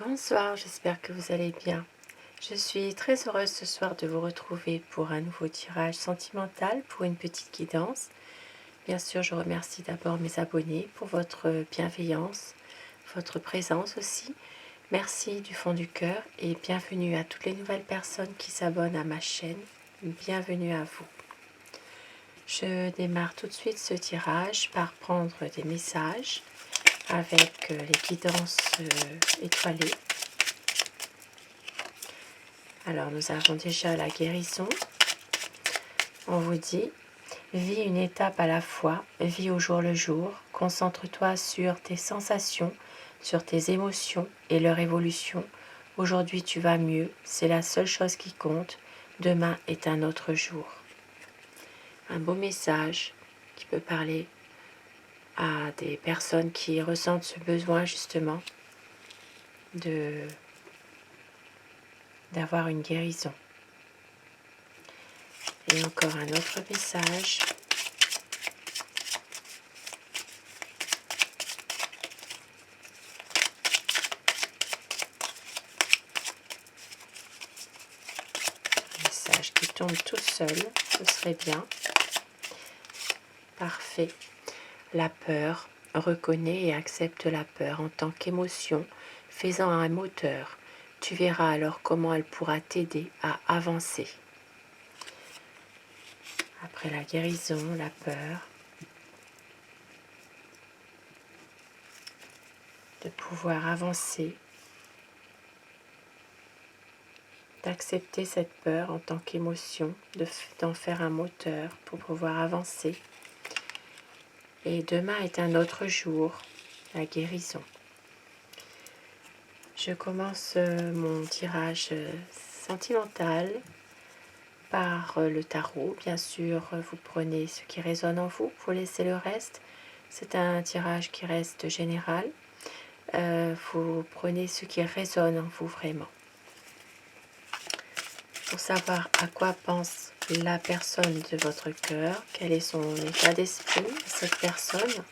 Bonsoir, j'espère que vous allez bien. Je suis très heureuse ce soir de vous retrouver pour un nouveau tirage sentimental pour une petite guidance. Bien sûr, je remercie d'abord mes abonnés pour votre bienveillance, votre présence aussi. Merci du fond du cœur et bienvenue à toutes les nouvelles personnes qui s'abonnent à ma chaîne. Bienvenue à vous. Je démarre tout de suite ce tirage par prendre des messages avec les guidances étoilées. Alors nous avons déjà la guérison. On vous dit, vis une étape à la fois, vis au jour le jour, concentre-toi sur tes sensations, sur tes émotions et leur évolution. Aujourd'hui tu vas mieux, c'est la seule chose qui compte, demain est un autre jour. Un beau message qui peut parler à des personnes qui ressentent ce besoin justement d'avoir une guérison. Et encore un autre message. Un message qui tombe tout seul, ce serait bien. Parfait. La peur. Reconnais et accepte la peur en tant qu'émotion, fais-en un moteur. Tu verras alors comment elle pourra t'aider à avancer. Après la guérison, la peur, de pouvoir avancer, d'accepter cette peur en tant qu'émotion, d'en faire un moteur pour pouvoir avancer. Et demain est un autre jour, la guérison. Je commence mon tirage sentimental par le tarot. Bien sûr, vous prenez ce qui résonne en vous, vous laissez le reste. C'est un tirage qui reste général. Vous prenez ce qui résonne en vous vraiment. Pour savoir à quoi pense la personne de votre cœur, quel est son état d'esprit, cette personne.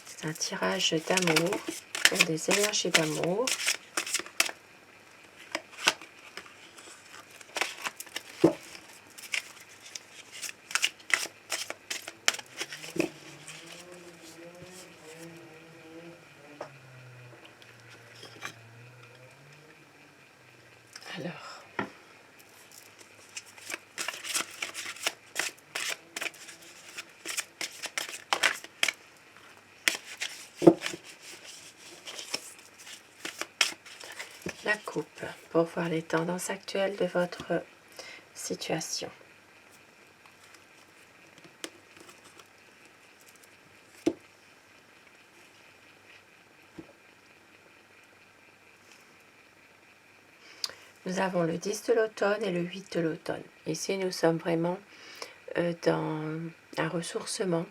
C'est un tirage d'amour, pour des énergies d'amour. Alors, la coupe, pour voir les tendances actuelles de votre situation. Nous avons le 10 de l'automne et le 8 de l'automne. Ici, nous sommes vraiment dans un ressourcement,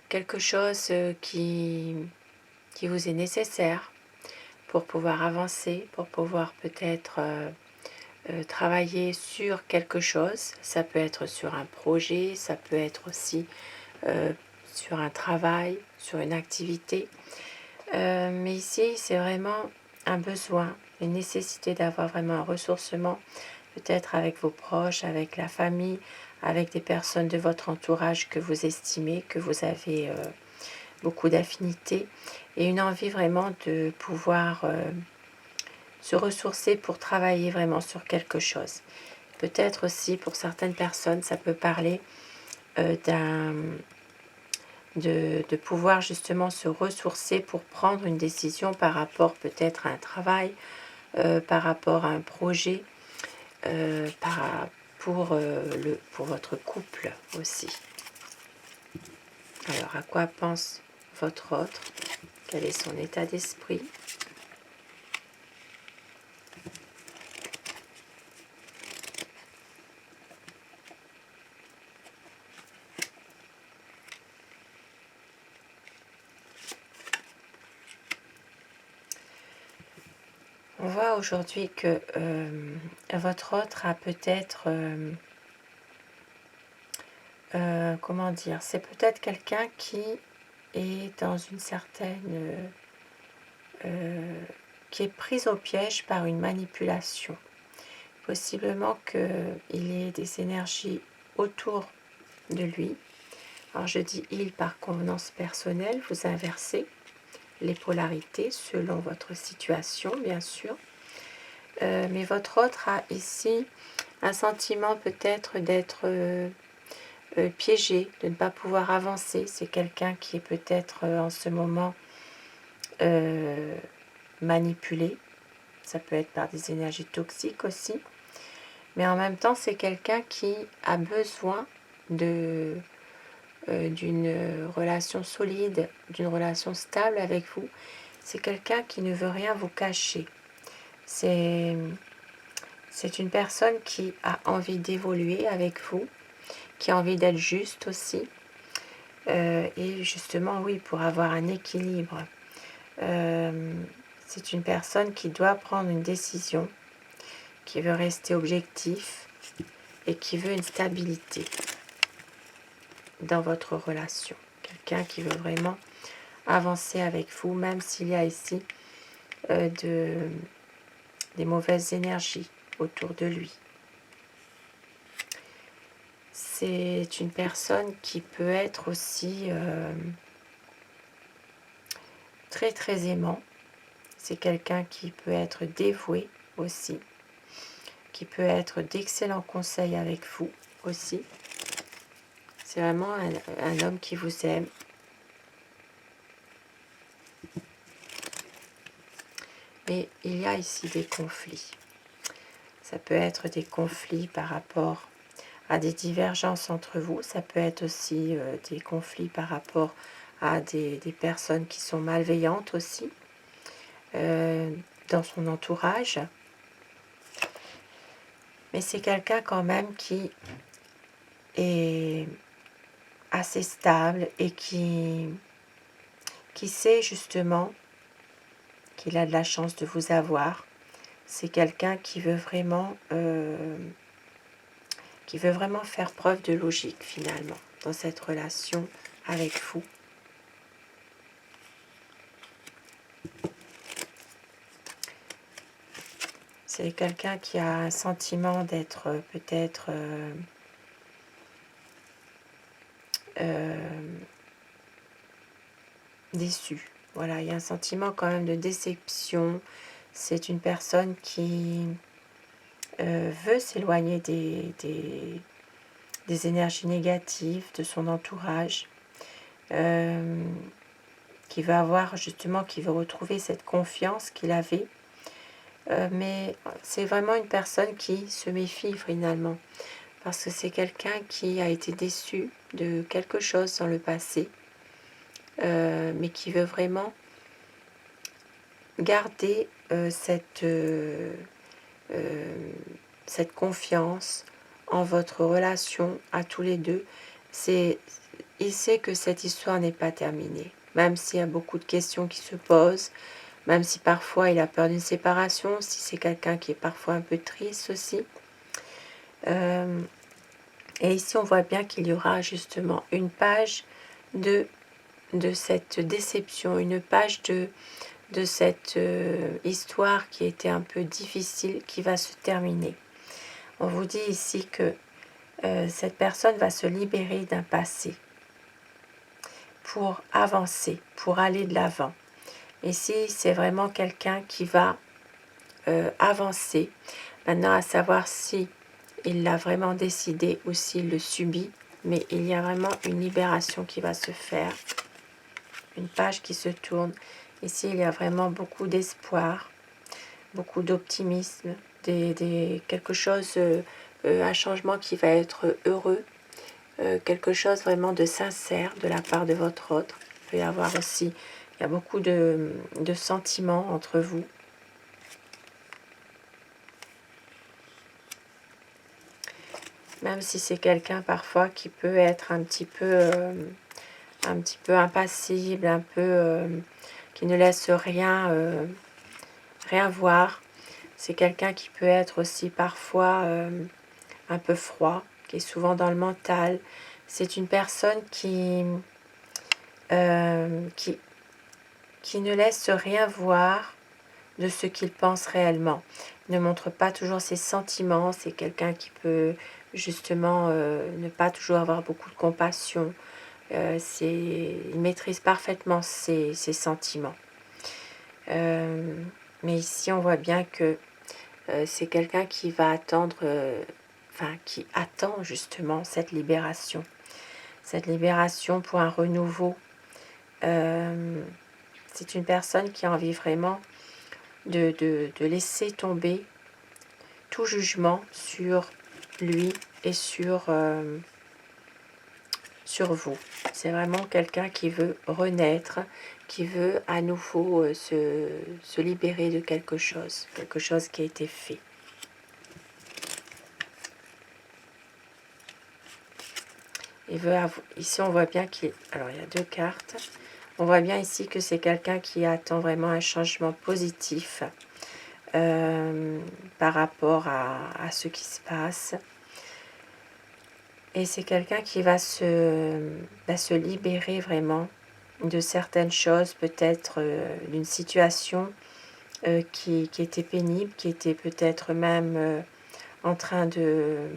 quelque chose qui vous est nécessaire pour pouvoir avancer, pour pouvoir peut-être travailler sur quelque chose. Ça peut être sur un projet, ça peut être aussi sur un travail, sur une activité. Mais ici, c'est vraiment un besoin, une nécessité d'avoir vraiment un ressourcement, peut-être avec vos proches, avec la famille, avec des personnes de votre entourage que vous estimez, que vous avez beaucoup d'affinités, et une envie vraiment de pouvoir se ressourcer pour travailler vraiment sur quelque chose. Peut-être aussi pour certaines personnes, ça peut parler de pouvoir justement se ressourcer pour prendre une décision par rapport peut-être à un travail, par rapport à un projet, pour votre couple aussi. Alors, à quoi pense votre autre? Quel est son état d'esprit? On voit aujourd'hui que votre autre a peut-être, comment dire, c'est peut-être quelqu'un qui est dans une certaine... qui est prise au piège par une manipulation. Possiblement qu'il y ait des énergies autour de lui. Alors je dis il par convenance personnelle, vous inversez les polarités selon votre situation, bien sûr. Mais votre autre a ici un sentiment peut-être d'être piégé, de ne pas pouvoir avancer. C'est quelqu'un qui est peut-être en ce moment manipulé. Ça peut être par des énergies toxiques aussi. Mais en même temps, c'est quelqu'un qui a besoin d'une relation solide, d'une relation stable avec vous. C'est quelqu'un qui ne veut rien vous cacher. C'est une personne qui a envie d'évoluer avec vous, qui a envie d'être juste aussi. Et justement, oui, pour avoir un équilibre. C'est une personne qui doit prendre une décision, qui veut rester objectif et qui veut une stabilité dans votre relation. Quelqu'un qui veut vraiment avancer avec vous, même s'il y a ici des mauvaises énergies autour de lui. C'est une personne qui peut être aussi très très aimant. C'est quelqu'un qui peut être dévoué aussi, qui peut être d'excellents conseils avec vous aussi. C'est vraiment un homme qui vous aime. Mais il y a ici des conflits. Ça peut être des conflits par rapport à des divergences entre vous. Ça peut être aussi des conflits par rapport à des personnes qui sont malveillantes aussi dans son entourage. Mais c'est quelqu'un quand même qui est assez stable et qui sait justement qu'il a de la chance de vous avoir. C'est quelqu'un qui veut vraiment faire preuve de logique finalement dans cette relation avec vous. C'est quelqu'un qui a un sentiment d'être peut-être déçu. Voilà, il y a un sentiment quand même de déception. C'est une personne qui veut s'éloigner des énergies négatives de son entourage, qui veut avoir justement, qui veut retrouver cette confiance qu'il avait. Mais c'est vraiment une personne qui se méfie finalement, parce que c'est quelqu'un qui a été déçu de quelque chose dans le passé, mais qui veut vraiment garder cette confiance en votre relation à tous les deux. Il sait que cette histoire n'est pas terminée, même s'il y a beaucoup de questions qui se posent, même si parfois il a peur d'une séparation, si c'est quelqu'un qui est parfois un peu triste aussi. Et ici on voit bien qu'il y aura justement une page de cette déception, une page de cette histoire qui était un peu difficile, qui va se terminer. On vous dit ici que cette personne va se libérer d'un passé pour avancer, pour aller de l'avant. Ici, c'est vraiment quelqu'un qui va avancer. Maintenant, à savoir si il l'a vraiment décidé ou s'il le subit, mais il y a vraiment une libération qui va se faire. Une page qui se tourne. Ici, il y a vraiment beaucoup d'espoir, beaucoup d'optimisme, quelque chose, un changement qui va être heureux, quelque chose vraiment de sincère de la part de votre autre. Il peut y avoir aussi, il y a beaucoup de sentiments entre vous. Même si c'est quelqu'un parfois qui peut être un petit peu impassible, un peu qui ne laisse rien voir. C'est quelqu'un qui peut être aussi parfois un peu froid, qui est souvent dans le mental. C'est une personne qui qui ne laisse rien voir de ce qu'il pense réellement. Il ne montre pas toujours ses sentiments. C'est quelqu'un qui peut justement ne pas toujours avoir beaucoup de compassion. Il maîtrise parfaitement ses sentiments. Mais ici, on voit bien que c'est quelqu'un qui va attendre, qui attend justement cette libération pour un renouveau. C'est une personne qui a envie vraiment de laisser tomber tout jugement sur lui et sur vous. C'est vraiment quelqu'un qui veut renaître, qui veut à nouveau se libérer de quelque chose qui a été fait. Ici on voit bien alors il y a 2 cartes. On voit bien ici que c'est quelqu'un qui attend vraiment un changement positif par rapport à ce qui se passe. Et c'est quelqu'un qui va se libérer vraiment de certaines choses, peut-être d'une situation qui était pénible, qui était peut-être même en train de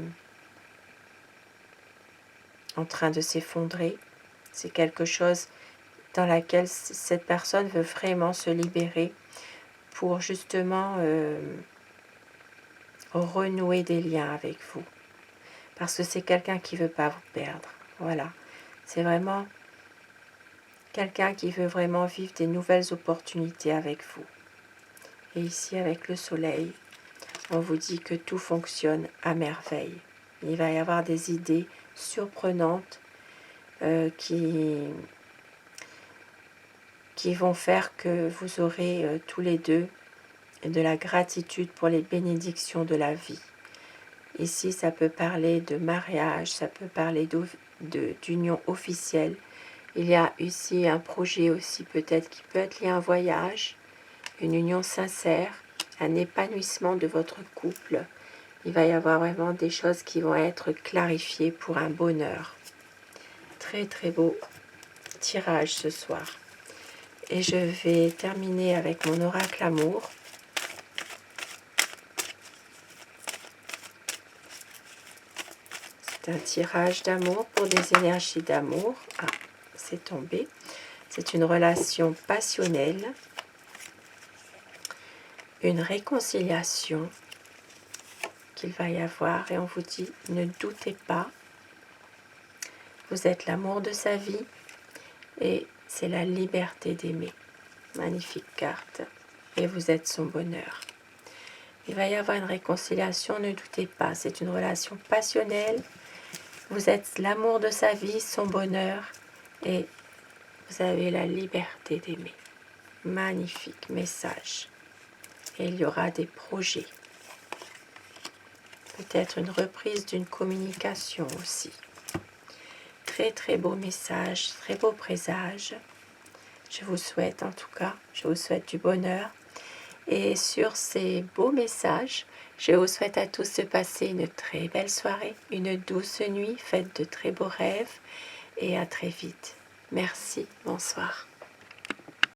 s'effondrer. C'est quelque chose dans laquelle cette personne veut vraiment se libérer pour justement renouer des liens avec vous. Parce que c'est quelqu'un qui ne veut pas vous perdre. Voilà. C'est vraiment quelqu'un qui veut vraiment vivre des nouvelles opportunités avec vous. Et ici, avec le soleil, on vous dit que tout fonctionne à merveille. Il va y avoir des idées surprenantes qui vont faire que vous aurez tous les deux de la gratitude pour les bénédictions de la vie. Ici, ça peut parler de mariage, ça peut parler d'union officielle. Il y a ici un projet aussi peut-être qui peut être lié à un voyage, une union sincère, un épanouissement de votre couple. Il va y avoir vraiment des choses qui vont être clarifiées pour un bonheur. Très très beau tirage ce soir. Et je vais terminer avec mon oracle amour. C'est un tirage d'amour pour des énergies d'amour. Ah, c'est tombé. C'est une relation passionnelle, une réconciliation qu'il va y avoir. Et on vous dit, ne doutez pas, vous êtes l'amour de sa vie et c'est la liberté d'aimer. Magnifique carte. Et vous êtes son bonheur. Il va y avoir une réconciliation, ne doutez pas. C'est une relation passionnelle. Vous êtes l'amour de sa vie, son bonheur. Et vous avez la liberté d'aimer. Magnifique message. Et il y aura des projets. Peut-être une reprise d'une communication aussi. Très très beau message, très beau présage. Je vous souhaite en tout cas, je vous souhaite du bonheur. Et sur ces beaux messages, je vous souhaite à tous de passer une très belle soirée, une douce nuit, faites de très beaux rêves et à très vite. Merci, bonsoir.